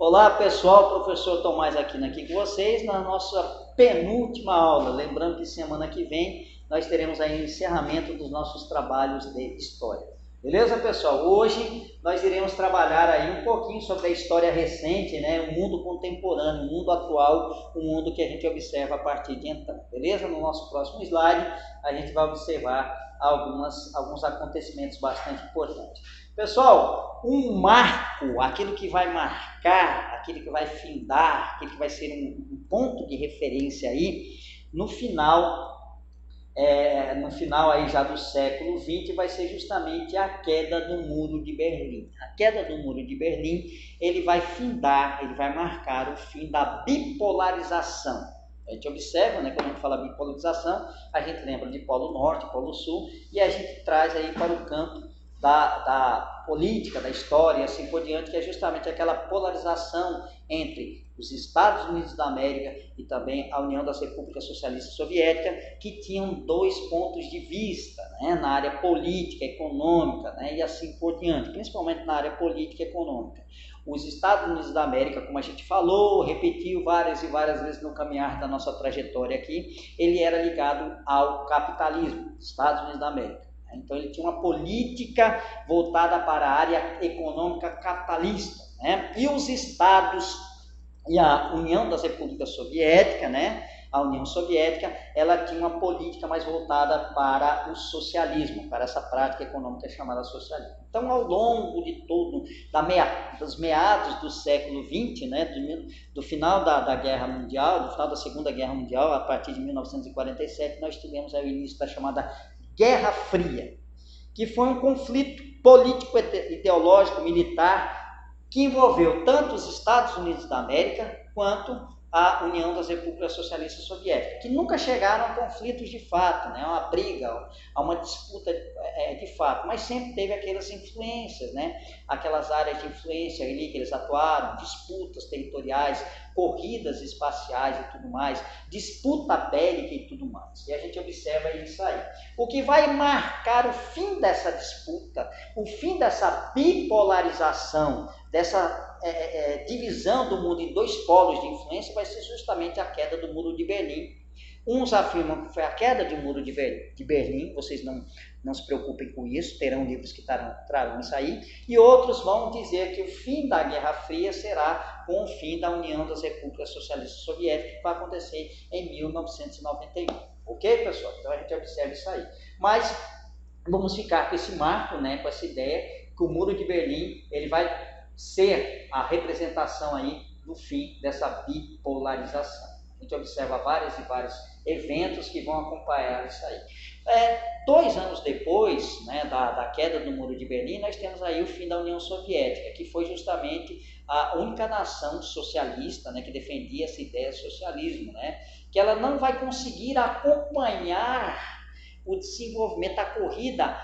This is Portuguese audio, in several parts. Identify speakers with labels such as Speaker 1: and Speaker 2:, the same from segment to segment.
Speaker 1: Olá pessoal, professor Tomás aqui com vocês na nossa penúltima aula. Lembrando que semana que vem nós teremos aí o encerramento dos nossos trabalhos de história. Beleza, pessoal? Hoje nós iremos trabalhar aí um pouquinho sobre a história recente, né? O mundo contemporâneo, o mundo atual, o mundo que a gente observa a partir de então. Beleza? No nosso próximo slide a gente vai observar alguns acontecimentos bastante importantes. Pessoal, um marco, aquilo que vai marcar, aquilo que vai findar, aquilo que vai ser um ponto de referência aí, no final aí já do século XX, vai ser justamente a queda do Muro de Berlim. A queda do Muro de Berlim, ele vai findar, ele vai marcar o fim da bipolarização. A gente observa, né, quando a gente fala bipolarização, a gente lembra de Polo Norte, Polo Sul, e a gente traz aí para o campo da política, da história e assim por diante, que é justamente aquela polarização entre os Estados Unidos da América e também a União das Repúblicas Socialistas Soviéticas, que tinham dois pontos de vista, né, na área política, econômica, né, e assim por diante, principalmente na área política e econômica. Os Estados Unidos da América, como a gente falou, repetiu várias e várias vezes no caminhar da nossa trajetória aqui, ele era ligado ao capitalismo, Estados Unidos da América. Então ele tinha uma política voltada para a área econômica capitalista, né? E os estados e a União das Repúblicas Soviéticas, né? A União Soviética, ela tinha uma política mais voltada para o socialismo, para essa prática econômica chamada socialismo. Então, ao longo de todo, dos meados do século XX, né, do final da Guerra Mundial, do final da Segunda Guerra Mundial, a partir de 1947, nós tivemos aí o início da chamada Guerra Fria, que foi um conflito político, ideológico, militar, que envolveu tanto os Estados Unidos da América quanto a União das Repúblicas Socialistas Soviéticas, que nunca chegaram a conflitos de fato, né, a uma briga, a uma disputa de fato, mas sempre teve aquelas influências, né, aquelas áreas de influência ali que eles atuaram, disputas territoriais, corridas espaciais e tudo mais, disputa bélica e tudo mais. E a gente observa isso aí. O que vai marcar o fim dessa disputa, o fim dessa bipolarização, dessa divisão do mundo em dois polos de influência, vai ser justamente a queda do Muro de Berlim. Uns afirmam que foi a queda do Muro de Berlim, vocês não se preocupem com isso, terão livros que trarão isso aí, e outros vão dizer que o fim da Guerra Fria será com o fim da União das Repúblicas Socialistas Soviéticas, que vai acontecer em 1991. Ok, pessoal? Então a gente observa isso aí. Mas vamos ficar com esse marco, né, com essa ideia que o Muro de Berlim ele vai ser a representação aí do fim dessa bipolarização. A gente observa vários e vários eventos que vão acompanhar isso aí. 2 anos depois, né, da queda do Muro de Berlim, nós temos aí o fim da União Soviética, que foi justamente a única nação socialista, né, que defendia essa ideia de socialismo, né, que ela não vai conseguir acompanhar o desenvolvimento, a corrida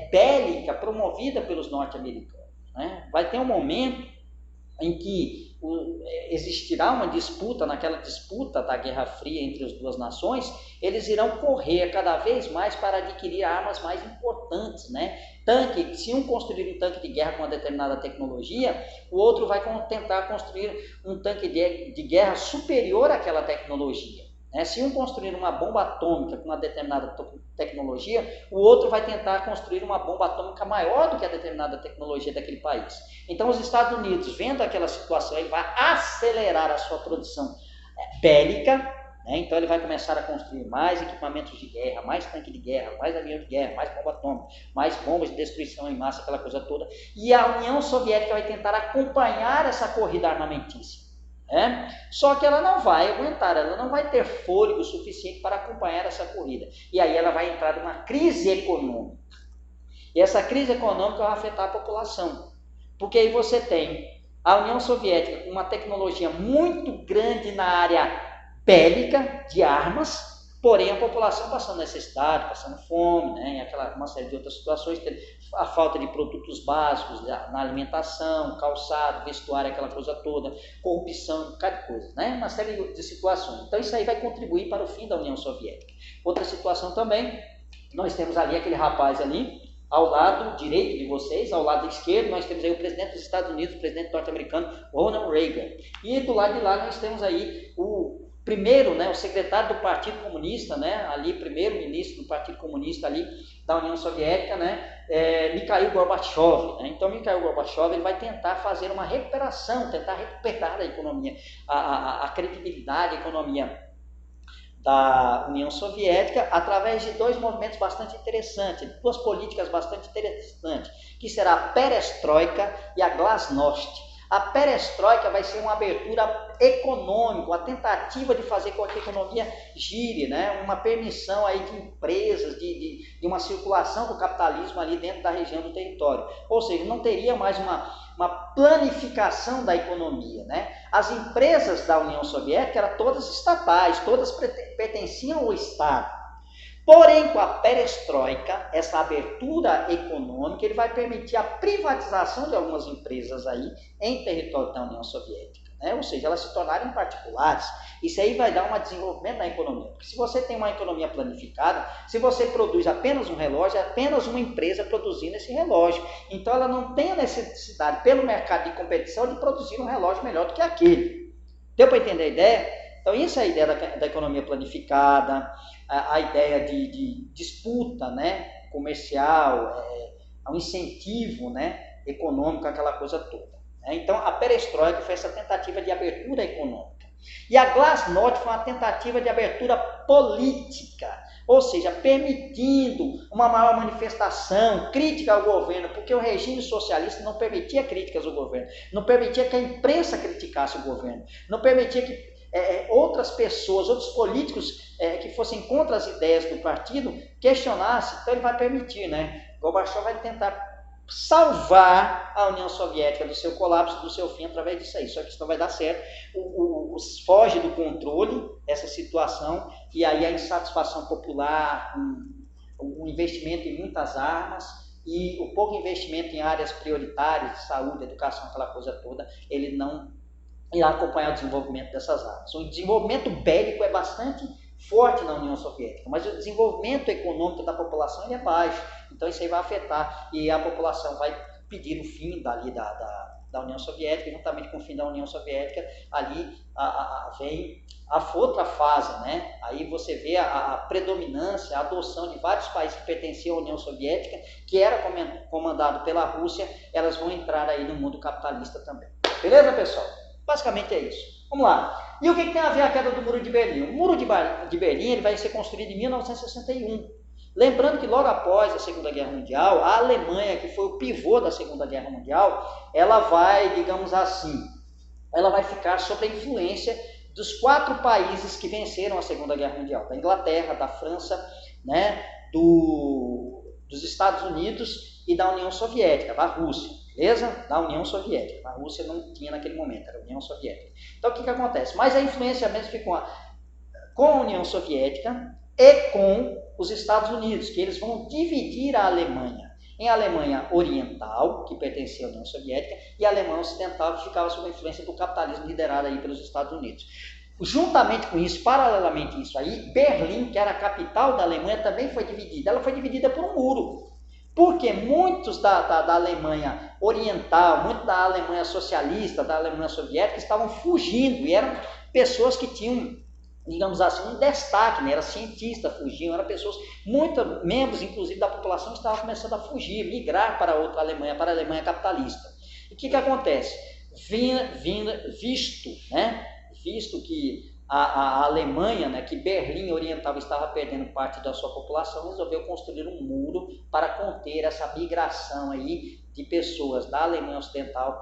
Speaker 1: bélica promovida pelos norte-americanos. Né? Vai ter um momento em que existirá uma disputa, naquela disputa da Guerra Fria entre as duas nações, eles irão correr cada vez mais para adquirir armas mais importantes, né? Tanque, se um construir um tanque de guerra com uma determinada tecnologia, o outro vai tentar construir um tanque de guerra superior àquela tecnologia. Se um construir uma bomba atômica com uma determinada tecnologia, o outro vai tentar construir uma bomba atômica maior do que a determinada tecnologia daquele país. Então, os Estados Unidos, vendo aquela situação, ele vai acelerar a sua produção bélica, né? Então ele vai começar a construir mais equipamentos de guerra, mais tanque de guerra, mais avião de guerra, mais bomba atômica, mais bombas de destruição em massa, aquela coisa toda. E a União Soviética vai tentar acompanhar essa corrida armamentícia. Só que ela não vai aguentar, ela não vai ter fôlego suficiente para acompanhar essa corrida. E aí ela vai entrar numa crise econômica. E essa crise econômica vai afetar a população. Porque aí você tem a União Soviética com uma tecnologia muito grande na área bélica, de armas, porém a população passando necessidade, passando fome, né, uma série de outras situações, a falta de produtos básicos na alimentação, calçado, vestuário, aquela coisa toda, corrupção, um bocado de coisa, né, uma série de situações. Então isso aí vai contribuir para o fim da União Soviética. Outra situação também, nós temos ali aquele rapaz ali, Ao lado direito de vocês, ao lado esquerdo, nós temos aí o presidente dos Estados Unidos, o presidente norte-americano, Ronald Reagan. E do lado de lá nós temos aí o primeiro, né, o secretário do Partido Comunista, né, ali, primeiro-ministro do Partido Comunista ali da União Soviética, né, Mikhail Gorbachev. Né? Então, Mikhail Gorbachev ele vai tentar fazer uma recuperação, tentar recuperar a economia, a credibilidade, a economia da União Soviética através de dois movimentos bastante interessantes, duas políticas bastante interessantes, que será a Perestroika e a Glasnost. A Perestroika vai ser uma abertura econômica, uma tentativa de fazer com que a economia gire, né? Uma permissão aí de empresas, de uma circulação do capitalismo ali dentro da região do território. Ou seja, não teria mais uma planificação da economia, né? As empresas da União Soviética eram todas estatais, todas pertenciam ao Estado. Porém, com a perestroika, essa abertura econômica, ele vai permitir a privatização de algumas empresas aí em território da União Soviética, né? Ou seja, elas se tornarem particulares. Isso aí vai dar um desenvolvimento na economia. Porque se você tem uma economia planificada, se você produz apenas um relógio, é apenas uma empresa produzindo esse relógio. Então, ela não tem a necessidade, pelo mercado de competição, de produzir um relógio melhor do que aquele. Deu para entender a ideia? Então, isso é a ideia da economia planificada, a ideia de disputa, né, comercial, um incentivo, né, econômico, aquela coisa toda. Né? Então, a perestroika foi essa tentativa de abertura econômica. E a Glasnost foi uma tentativa de abertura política, ou seja, permitindo uma maior manifestação, crítica ao governo, porque o regime socialista não permitia críticas ao governo, não permitia que a imprensa criticasse o governo, não permitia que outras pessoas, outros políticos que fossem contra as ideias do partido questionassem. Então ele vai permitir, né? Gorbachev vai tentar salvar a União Soviética do seu colapso, do seu fim através disso aí. Só que isso não vai dar certo. Foge do controle essa situação e aí a insatisfação popular, o investimento em muitas armas e o pouco investimento em áreas prioritárias de saúde, educação, aquela coisa toda, ele não irá acompanhar o desenvolvimento dessas armas. O desenvolvimento bélico é bastante forte na União Soviética, mas o desenvolvimento econômico da população ele é baixo. Então isso aí vai afetar e a população vai pedir o fim dali da União Soviética, e juntamente com o fim da União Soviética, ali vem a outra fase, né? Aí você vê a predominância, a adoção de vários países que pertenciam à União Soviética, que era comandado pela Rússia, elas vão entrar aí no mundo capitalista também. Beleza, pessoal? Basicamente é isso. Vamos lá. E o que tem a ver a queda do Muro de Berlim? O Muro de Berlim ele vai ser construído em 1961. Lembrando que logo após a Segunda Guerra Mundial, a Alemanha, que foi o pivô da Segunda Guerra Mundial, ela vai, digamos assim, ela vai ficar sob a influência dos 4 países que venceram a Segunda Guerra Mundial. Da Inglaterra, da França, né, dos Estados Unidos e da União Soviética, da Rússia. Beleza? Da União Soviética. A Rússia não tinha naquele momento, era a União Soviética. Então, o que acontece? Mas a influência mesmo ficou com a União Soviética e com os Estados Unidos, que eles vão dividir a Alemanha em Alemanha Oriental, que pertencia à União Soviética, e a Alemanha Ocidental, que ficava sob a influência do capitalismo liderado aí pelos Estados Unidos. Juntamente com isso, paralelamente a isso aí, Berlim, que era a capital da Alemanha, também foi dividida. Ela foi dividida por um muro. Porque muitos da Alemanha Oriental, muitos da Alemanha socialista, da Alemanha soviética, estavam fugindo, e eram pessoas que tinham, digamos assim, um destaque, né? Eram cientistas, fugiam, eram pessoas, muitos membros, inclusive, da população estavam começando a fugir, migrar para outra Alemanha, para a Alemanha capitalista. E o que acontece? Visto que a Alemanha, né, que Berlim Oriental estava perdendo parte da sua população, resolveu construir um muro para conter essa migração aí de pessoas da Alemanha Ocidental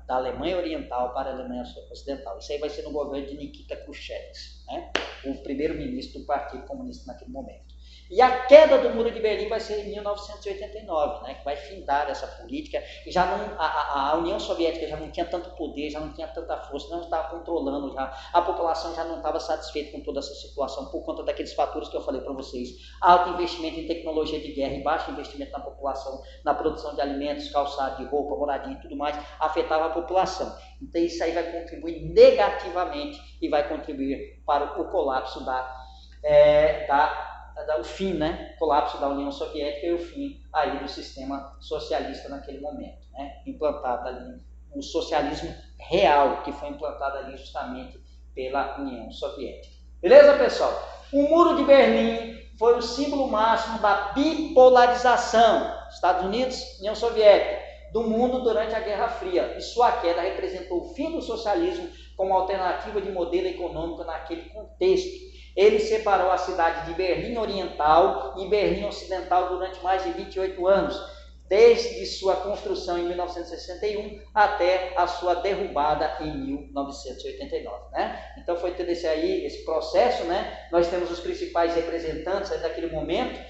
Speaker 1: da Alemanha Oriental para a Alemanha Ocidental. Isso aí vai ser no governo de Nikita Khrushchev, né, o primeiro-ministro do Partido Comunista naquele momento. E a queda do Muro de Berlim vai ser em 1989, né, que vai findar essa política. E já não, a União Soviética já não tinha tanto poder, já não tinha tanta força, não estava controlando já. A população já não estava satisfeita com toda essa situação por conta daqueles fatores que eu falei para vocês. Alto investimento em tecnologia de guerra e baixo investimento na população, na produção de alimentos, calçado, de roupa, moradia e tudo mais, afetava a população. Então isso aí vai contribuir negativamente e vai contribuir para o colapso da o fim, né? Colapso da União Soviética e o fim aí do sistema socialista naquele momento, né? Implantado ali o socialismo real, que foi implantado ali justamente pela União Soviética. Beleza, pessoal? O Muro de Berlim foi o símbolo máximo da bipolarização, Estados Unidos, União Soviética, do mundo durante a Guerra Fria, e sua queda representou o fim do socialismo como alternativa de modelo econômico naquele contexto. Ele separou a cidade de Berlim Oriental e Berlim Ocidental durante mais de 28 anos, desde sua construção em 1961 até a sua derrubada em 1989, né? Então foi todo esse processo, né? Nós temos os principais representantes daquele momento,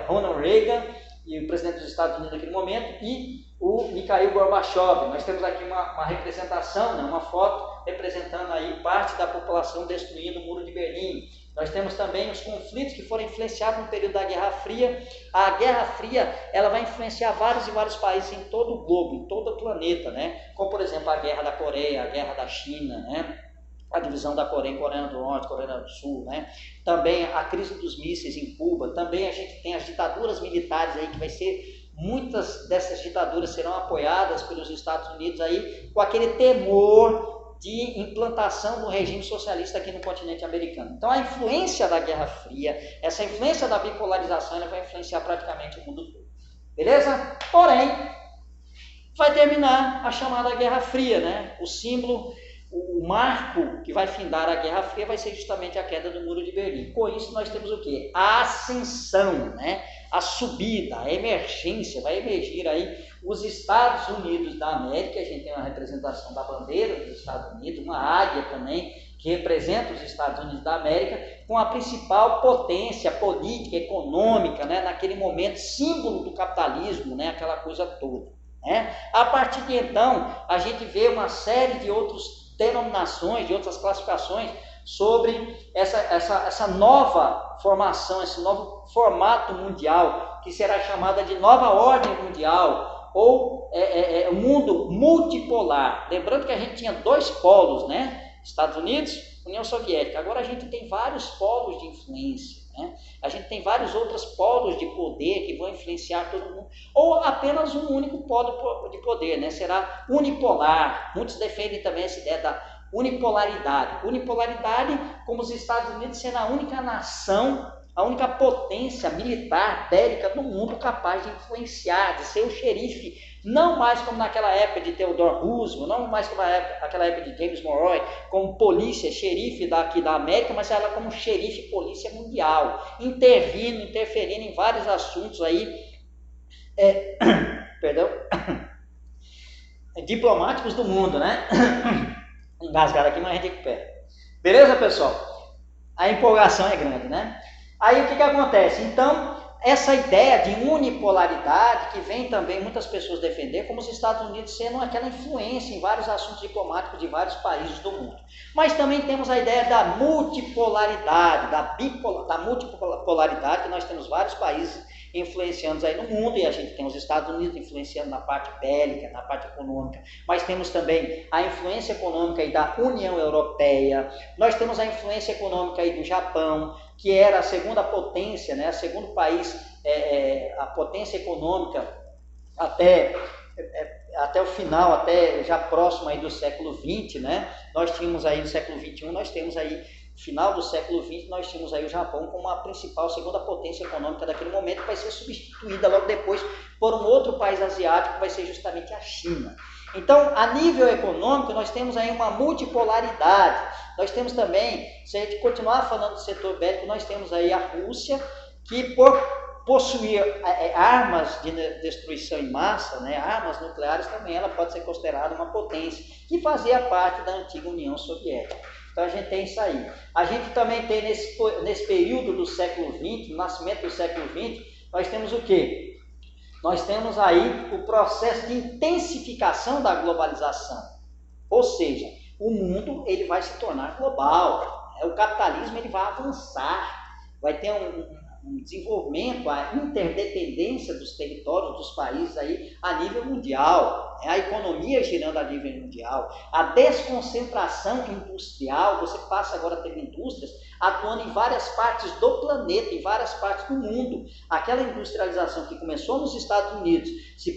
Speaker 1: Ronald Reagan, e o presidente dos Estados Unidos naquele momento, e o Mikhail Gorbachev. Nós temos aqui uma representação, né, uma foto representando aí parte da população destruindo o Muro de Berlim. Nós temos também os conflitos que foram influenciados no período da Guerra Fria. A Guerra Fria, ela vai influenciar vários e vários países em todo o globo, em todo o planeta, né? Como, por exemplo, a Guerra da Coreia, a Guerra da China, né? A divisão da Coreia em Coreia do Norte, Coreia do Sul, né? Também a crise dos mísseis em Cuba. Também a gente tem as ditaduras militares aí, que vai ser, muitas dessas ditaduras serão apoiadas pelos Estados Unidos aí, com aquele temor de implantação do regime socialista aqui no continente americano. Então a influência da Guerra Fria, essa influência da bipolarização, ela vai influenciar praticamente o mundo todo. Beleza? Porém, vai terminar a chamada Guerra Fria, né? O símbolo, o marco que vai findar a Guerra Fria vai ser justamente a queda do Muro de Berlim. Com isso nós temos o quê? A ascensão, né? A subida, a emergência, vai emergir aí os Estados Unidos da América. A gente tem uma representação da bandeira dos Estados Unidos, uma águia também, que representa os Estados Unidos da América, com a principal potência política, econômica, né? Naquele momento, símbolo do capitalismo, né? Aquela coisa toda, né? A partir de então, a gente vê uma série de outras denominações, de outras classificações sobre essa nova formação, esse novo formato mundial, que será chamada de nova ordem mundial, ou mundo multipolar. Lembrando que a gente tinha dois polos, né? Estados Unidos, União Soviética. Agora a gente tem vários polos de influência, né? A gente tem vários outros polos de poder que vão influenciar todo mundo, ou apenas um único polo de poder, né? Será unipolar. Muitos defendem também essa ideia da unipolaridade. Unipolaridade, como os Estados Unidos sendo a única nação, a única potência militar, bélica do mundo capaz de influenciar, de ser o xerife, não mais como naquela época de Theodore Roosevelt, não mais como naquela época de James Monroe, como polícia, xerife daqui da América, mas ela como xerife polícia mundial, interferindo em vários assuntos aí, diplomáticos do mundo, né? Engasgaram aqui, mas a gente recupera. Beleza, pessoal? A empolgação é grande, né? Aí o que acontece? Então, essa ideia de unipolaridade, que vem também muitas pessoas defender, como os Estados Unidos sendo aquela influência em vários assuntos diplomáticos de vários países do mundo. Mas também temos a ideia da multipolaridade, da multipolaridade, que nós temos vários países influenciando aí no mundo, e a gente tem os Estados Unidos influenciando na parte bélica, na parte econômica, mas temos também a influência econômica aí da União Europeia, nós temos a influência econômica aí do Japão, que era a segunda potência, né, o segundo país, a potência econômica até o final, até já próximo aí do século XX, né? Nós tínhamos aí no século XXI, nós temos aí final do século XX, nós tínhamos aí o Japão como a principal, segunda potência econômica daquele momento, que vai ser substituída logo depois por um outro país asiático, que vai ser justamente a China. Então, a nível econômico, nós temos aí uma multipolaridade. Nós temos também, se a gente continuar falando do setor bélico, nós temos aí a Rússia, que por possuir armas de destruição em massa, né, armas nucleares, também ela pode ser considerada uma potência, que fazia parte da antiga União Soviética. Então a gente tem isso aí. A gente também tem nesse período do século XX, no nascimento do século XX, nós temos o quê? Nós temos aí o processo de intensificação da globalização. Ou seja, o mundo ele vai se tornar global. O capitalismo ele vai avançar. Vai ter um desenvolvimento, a interdependência dos territórios, dos países aí a nível mundial, a economia girando a nível mundial, a desconcentração industrial, você passa agora a ter indústrias atuando em várias partes do planeta, em várias partes do mundo. Aquela industrialização que começou nos Estados Unidos, se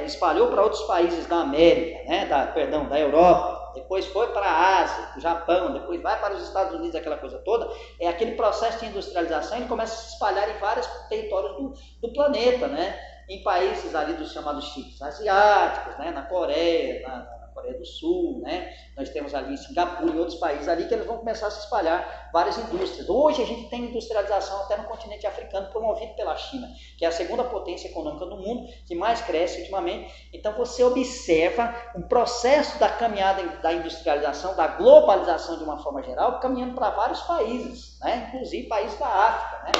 Speaker 1: espalhou para outros países da América, né, da Europa, depois foi para a Ásia, o Japão, depois vai para os Estados Unidos, aquela coisa toda, aquele processo de industrialização, ele começa a se espalhar em vários territórios do planeta, né? Em países ali dos chamados chips asiáticos, né? Na Coreia, na Coreia do Sul, né? Nós temos ali em Singapura e outros países ali que eles vão começar a se espalhar várias indústrias. Hoje a gente tem industrialização até no continente africano promovido pela China, que é a segunda potência econômica do mundo, que mais cresce ultimamente. Então você observa um processo da caminhada da industrialização, da globalização de uma forma geral, caminhando para vários países, né? Inclusive países da África, né?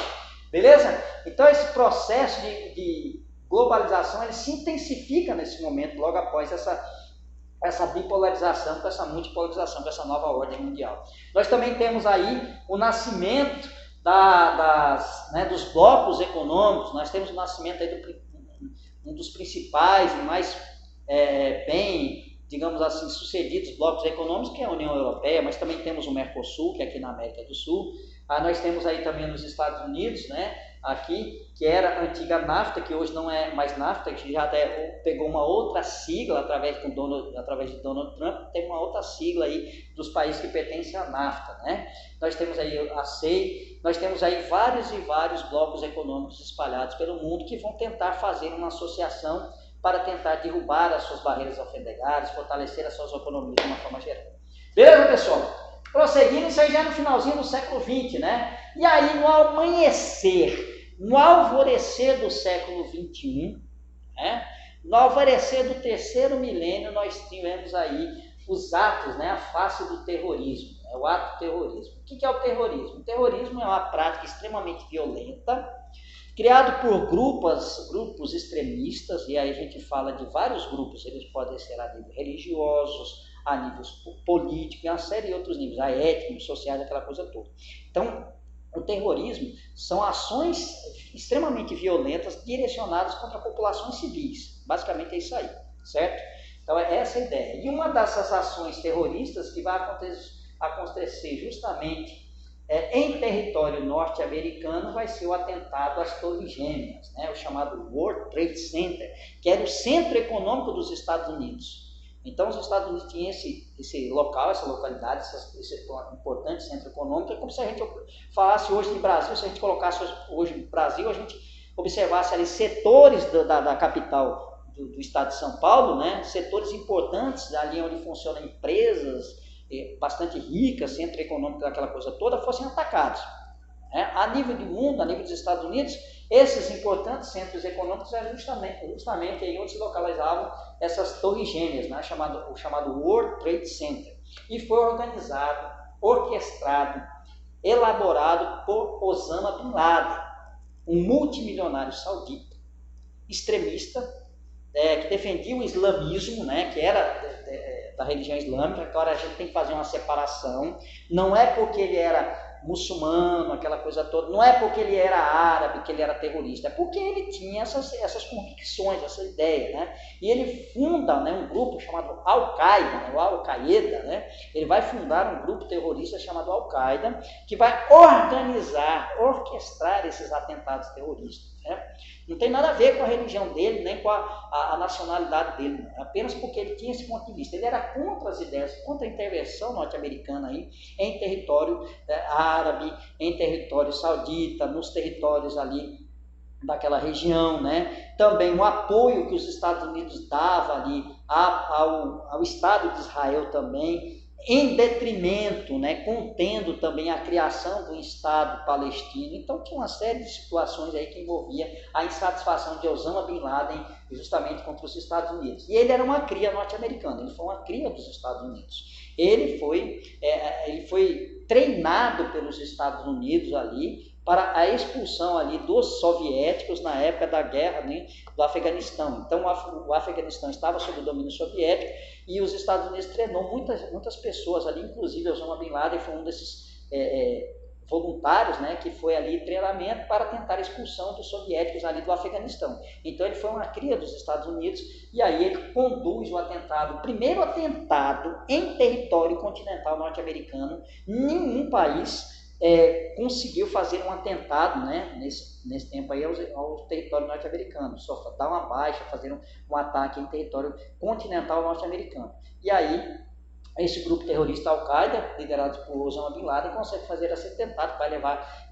Speaker 1: Beleza? Então esse processo de globalização ele se intensifica nesse momento, logo após essa bipolarização, com essa multipolarização, com essa nova ordem mundial. Nós também temos aí o nascimento dos blocos econômicos, nós temos o nascimento aí um dos principais e mais bem, digamos assim, sucedidos blocos econômicos, que é a União Europeia, mas também temos o Mercosul, que é aqui na América do Sul. Nós temos aí também nos Estados Unidos, né, aqui, que era a antiga NAFTA, que hoje não é mais NAFTA, que já até pegou uma outra sigla através de Donald Trump, tem uma outra sigla aí dos países que pertencem à NAFTA, né? Nós temos aí a CEI, nós temos aí vários e vários blocos econômicos espalhados pelo mundo que vão tentar fazer uma associação para tentar derrubar as suas barreiras alfandegárias, fortalecer as suas economias de uma forma geral. Beleza, pessoal? Prosseguindo, isso aí já no finalzinho do século XX, né? E aí, no amanhecer, no alvorecer do século XXI, né? No alvorecer do terceiro milênio, nós tivemos aí os atos, né? A face do terrorismo, né? O ato terrorismo. O que é o terrorismo? O terrorismo é uma prática extremamente violenta, criado por grupos extremistas, e aí a gente fala de vários grupos, eles podem ser a nível religiosos, a nível político, e uma série de outros níveis, a étnicos, sociais, aquela coisa toda. Então, o terrorismo são ações extremamente violentas direcionadas contra populações civis. Basicamente é isso aí, certo? Então, é essa a ideia. E uma dessas ações terroristas que vai acontecer justamente em território norte-americano vai ser o atentado às Torres Gêmeas, né? O chamado World Trade Center, que era o centro econômico dos Estados Unidos. Então, os Estados Unidos tinham esse local, essa localidade, esse importante centro econômico. É como se a gente falasse hoje de Brasil, se a gente colocasse hoje Brasil, a gente observasse ali setores da capital do estado de São Paulo, né? Setores importantes, ali onde funcionam empresas bastante ricas, centro econômico daquela coisa toda, fossem atacados. A nível do mundo, a nível dos Estados Unidos, esses importantes centros econômicos eram justamente aí onde se localizavam essas torres gêmeas, né? O chamado World Trade Center. E foi organizado, orquestrado, elaborado por Osama Bin Laden, um multimilionário saudita, extremista, que defendia o islamismo, né? Que era da religião islâmica. Agora a gente tem que fazer uma separação. Não é porque ele era muçulmano, aquela coisa toda, não é porque ele era árabe que ele era terrorista, é porque ele tinha essas convicções, essa ideia, né? E ele funda, né, um grupo chamado Al-Qaeda, né, o Al-Qaeda, né? Ele vai fundar um grupo terrorista chamado Al-Qaeda, que vai orquestrar esses atentados terroristas, né? Não tem nada a ver com a religião dele, nem com a nacionalidade dele, né? Apenas porque ele tinha esse ponto de vista. Ele era contra as ideias, contra a intervenção norte-americana aí em território árabe, em território saudita, nos territórios ali daquela região, né? Também o apoio que os Estados Unidos davam ali ao Estado de Israel também, em detrimento, né, contendo também a criação do Estado palestino. Então tinha uma série de situações aí que envolvia a insatisfação de Osama Bin Laden justamente contra os Estados Unidos. E ele era uma cria norte-americana, ele foi uma cria dos Estados Unidos. Ele foi treinado pelos Estados Unidos ali para a expulsão ali dos soviéticos na época da guerra, né, do Afeganistão. Então o Afeganistão estava sob o domínio soviético e os Estados Unidos treinou muitas pessoas ali, inclusive Osama Bin Laden foi um desses voluntários, né, que foi ali treinamento para tentar a expulsão dos soviéticos ali do Afeganistão. Então ele foi uma cria dos Estados Unidos e aí ele conduz o atentado, o primeiro atentado em território continental norte-americano. Nenhum país conseguiu fazer um atentado, né, nesse tempo aí ao território norte-americano, só dar uma baixa, fazer um ataque em território continental norte-americano. E aí esse grupo terrorista Al-Qaeda, liderado por Osama Bin Laden, consegue fazer esse atentado,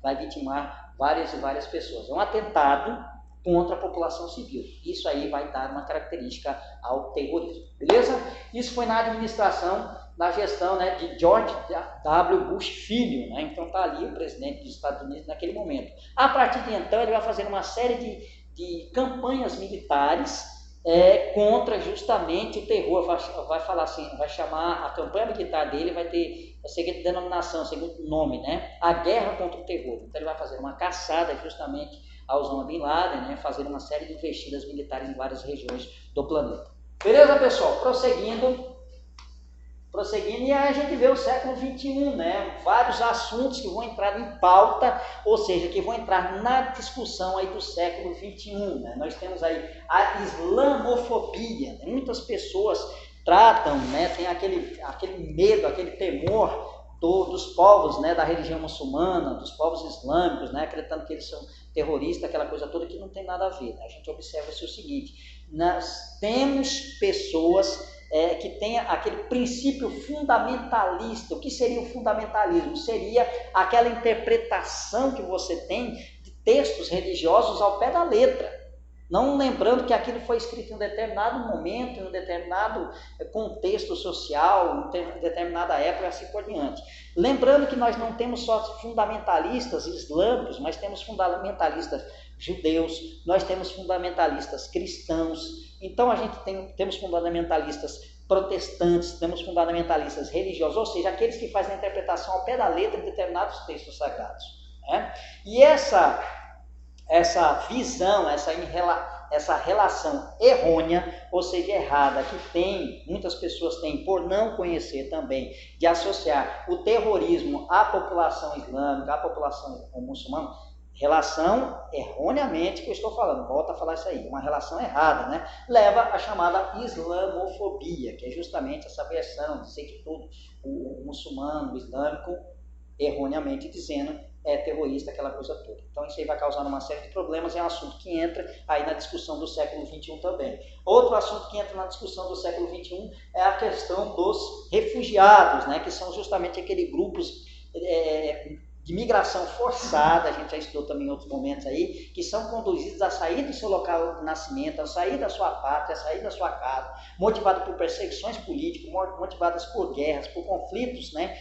Speaker 1: vai vitimar várias e várias pessoas. É um atentado contra a população civil. Isso aí vai dar uma característica ao terrorismo, beleza? Isso foi na administração, na gestão, né, de George W. Bush Filho, né? Então está ali o presidente dos Estados Unidos naquele momento. A partir de então ele vai fazer uma série de campanhas militares contra justamente o terror. Vai falar assim, vai chamar a campanha militar dele, vai ter a seguinte denominação, segundo nome, né? A guerra contra o terror. Então ele vai fazer uma caçada justamente a Osama Bin Laden, né? Fazer uma série de investidas militares em várias regiões do planeta. Beleza, pessoal? Prosseguindo, e aí a gente vê o século XXI, né? Vários assuntos que vão entrar em pauta, ou seja, que vão entrar na discussão aí do século XXI, né? Nós temos aí a islamofobia, né? Muitas pessoas tratam, né? Tem aquele medo, aquele temor dos povos, né? Da religião muçulmana, dos povos islâmicos, né? Acreditando que eles são terroristas, aquela coisa toda que não tem nada a ver, né? A gente observa o seguinte, nós temos pessoas que tenha aquele princípio fundamentalista. O que seria o fundamentalismo? Seria aquela interpretação que você tem de textos religiosos ao pé da letra, não lembrando que aquilo foi escrito em um determinado momento, em um determinado contexto social, em determinada época e assim por diante. Lembrando que nós não temos só fundamentalistas islâmicos, mas temos fundamentalistas judeus, nós temos fundamentalistas cristãos. Então a gente temos fundamentalistas protestantes, temos fundamentalistas religiosos, ou seja, aqueles que fazem a interpretação ao pé da letra de determinados textos sagrados, né? E essa visão, essa relação errônea, ou seja, errada, que muitas pessoas têm por não conhecer também, de associar o terrorismo à população islâmica, à população muçulmana, relação erroneamente que eu estou falando, volto a falar isso aí, uma relação errada, né? Leva à chamada islamofobia, que é justamente essa versão de ser que tudo o muçulmano, o islâmico, erroneamente dizendo, é terrorista, aquela coisa toda. Então isso aí vai causar uma série de problemas, é um assunto que entra aí na discussão do século XXI também. Outro assunto que entra na discussão do século XXI é a questão dos refugiados, né? Que são justamente aqueles grupos de migração forçada, a gente já estudou também em outros momentos aí, que são conduzidos a sair do seu local de nascimento, a sair da sua pátria, a sair da sua casa, motivados por perseguições políticas, motivadas por guerras, por conflitos, né,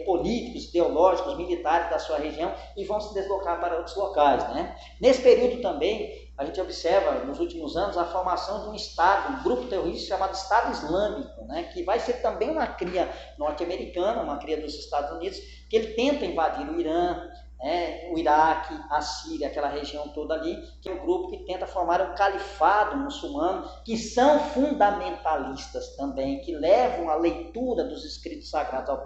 Speaker 1: políticos, ideológicos, militares da sua região, e vão se deslocar para outros locais, né. Nesse período também, a gente observa, nos últimos anos, a formação de um Estado, um grupo terrorista chamado Estado Islâmico, né, que vai ser também uma cria norte-americana, uma cria dos Estados Unidos, que ele tenta invadir o Irã, o Iraque, a Síria, aquela região toda ali, que é um grupo que tenta formar um califado muçulmano, que são fundamentalistas também, que levam a leitura dos escritos sagrados ao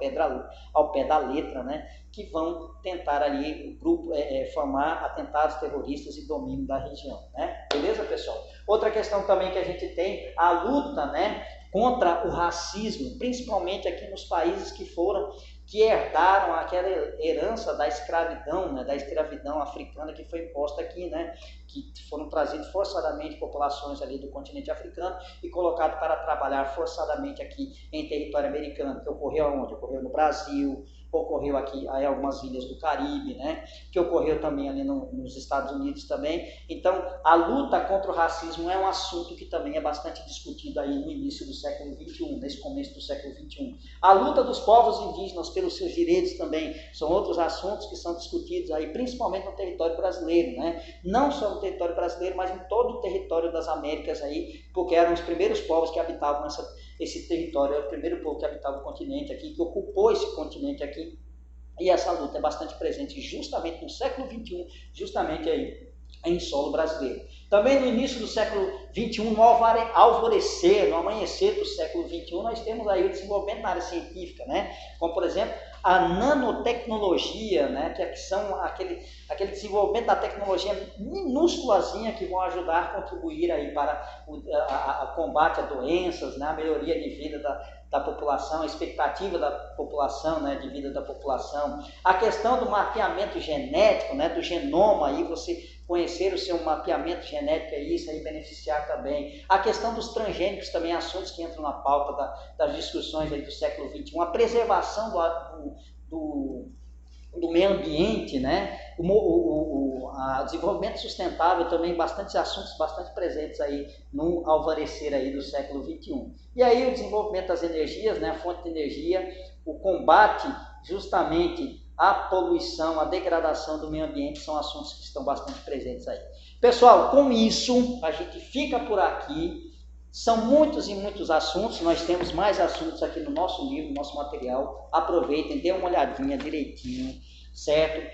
Speaker 1: pé da letra, né, que vão tentar ali, o grupo, formar atentados terroristas e domínio da região, né? Beleza, pessoal? Outra questão também que a gente tem, a luta, né, contra o racismo, principalmente aqui nos países que herdaram aquela herança da escravidão, né, da escravidão africana que foi imposta aqui, né, que foram trazidas forçadamente populações ali do continente africano e colocadas para trabalhar forçadamente aqui em território americano, que ocorreu onde? Ocorreu no Brasil, ocorreu aqui em algumas ilhas do Caribe, né, que ocorreu também ali nos Estados Unidos também. Então, a luta contra o racismo é um assunto que também é bastante discutido aí no início do século XXI, nesse começo do século XXI. A luta dos povos indígenas pelos seus direitos também são outros assuntos que são discutidos aí, principalmente no território brasileiro, né? Não só no território brasileiro, mas em todo o território das Américas aí, porque eram os primeiros povos que habitavam esse território, é o primeiro povo que habitava o continente aqui, que ocupou esse continente aqui, e essa luta é bastante presente justamente no século XXI, justamente aí em solo brasileiro. Também no início do século XXI, no alvorecer, no amanhecer do século XXI, nós temos aí o desenvolvimento na área científica, né? Como, por exemplo, a nanotecnologia, né? Que são aquele desenvolvimento da tecnologia minúsculazinha que vão ajudar a contribuir aí para o combate a doenças, né? A melhoria de vida da população, a expectativa da população, né, de vida da população, a questão do mapeamento genético, né, do genoma, aí você conhecer o seu mapeamento genético, isso aí beneficiar também, a questão dos transgênicos também, assuntos que entram na pauta das discussões aí do século XXI, a preservação do meio ambiente, né? O desenvolvimento sustentável também, bastantes assuntos bastante presentes aí no alvorecer aí do século XXI. E aí o desenvolvimento das energias, né? A fonte de energia, o combate justamente à poluição, à degradação do meio ambiente, são assuntos que estão bastante presentes aí. Pessoal, com isso a gente fica por aqui. São muitos e muitos assuntos, nós temos mais assuntos aqui no nosso livro, no nosso material. Aproveitem, dê uma olhadinha direitinho, certo?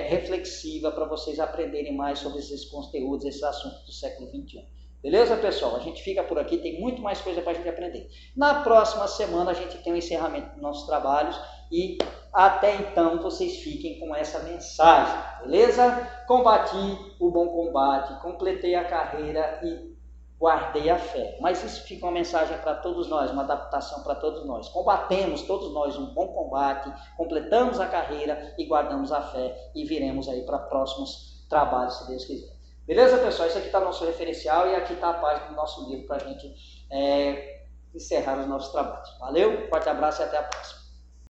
Speaker 1: Reflexiva, para vocês aprenderem mais sobre esses conteúdos, esses assuntos do século XXI. Beleza, pessoal? A gente fica por aqui, tem muito mais coisa para a gente aprender. Na próxima semana a gente tem o encerramento dos nossos trabalhos e até então vocês fiquem com essa mensagem, beleza? Combati o bom combate, completei a carreira e guardei a fé. Mas isso fica uma mensagem para todos nós, uma adaptação para todos nós. Combatemos todos nós um bom combate, completamos a carreira e guardamos a fé e viremos aí para próximos trabalhos, se Deus quiser. Beleza, pessoal? Isso aqui está o nosso referencial e aqui está a página do nosso livro para a gente encerrar os nossos trabalhos. Valeu, forte abraço e até a próxima.